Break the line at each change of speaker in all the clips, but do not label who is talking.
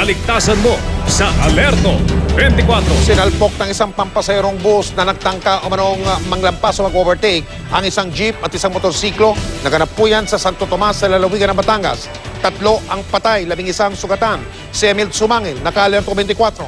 kaligtasan mo sa Alerto 24.
Sinalpok ng isang pampasayrong bus na nagtangka o manong manglampas o mag-overtake ang isang jeep at isang motorsiklo. Naganap po yan sa Santo Tomas sa lalawigan ng Batangas. 3 ang patay, 11 sugatan. Si Emil Sumangil, naka-Alerto 24.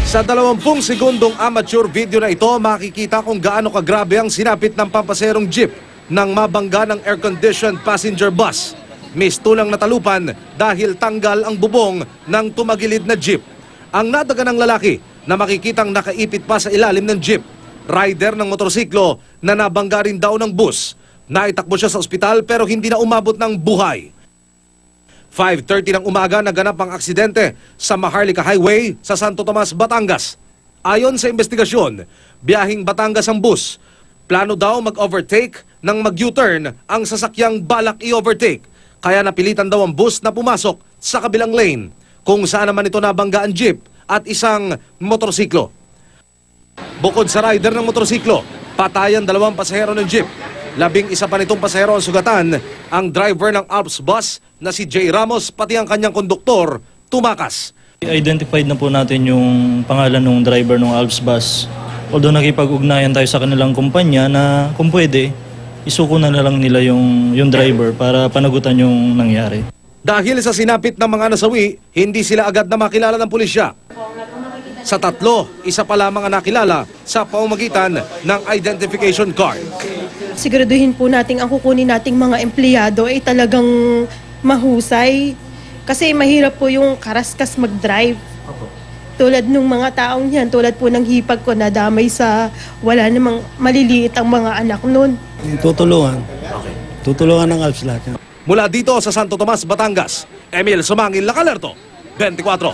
Sa 20 segundong amateur video na ito, makikita kung gaano kagrabe ang sinapit ng pampaserong jeep nang mabangga ng air-conditioned passenger bus. Mistulang natalupan dahil tanggal ang bubong ng tumagilid na jeep. Ang nadaga ng lalaki na makikitang nakaipit pa sa ilalim ng jeep. Rider ng motorsiklo na nabangga rin daw ng bus. Naitakbo siya sa ospital pero hindi na umabot ng buhay. 5:30 ng umaga naganap ang aksidente sa Maharlika Highway sa Santo Tomas, Batangas. Ayon sa investigasyon, biyaheng Batangas ang bus. Plano daw mag-overtake nang mag-U-turn ang sasakyang balak i-overtake. Kaya napilitan daw ang bus na pumasok sa kabilang lane, kung saan naman ito nabangga ang jeep at isang motorsiklo. Bukod sa rider ng motorsiklo, patayan 2 pasahero ng jeep. 11 pa nitong pasahero ang sugatan. Ang driver ng Alps bus na si Jay Ramos pati ang kanyang konduktor tumakas.
Identified na po natin yung pangalan ng driver ng Alps bus. Although nakipag-ugnayan tayo sa kanilang kumpanya na kung pwede, isuko na lang nila yung driver para panagutan yung nangyari.
Dahil sa sinapit ng mga nasawi, hindi sila agad na makilala ng pulisya. Sa 3, isa pa lamang ang nakilala sa pamamagitan ng identification card.
Siguraduhin po natin ang kukunin nating mga empleyado ay talagang mahusay. Kasi mahirap po yung karaskas mag-drive. Tulad nung mga taong yan, tulad po ng hipag ko na damay sa wala namang maliliit ang mga anak nun.
Tutulungan. Tutulungan ng Alps lahat.
Mula dito sa Santo Tomas, Batangas, Emil Sumangil, naka-Alerto 24.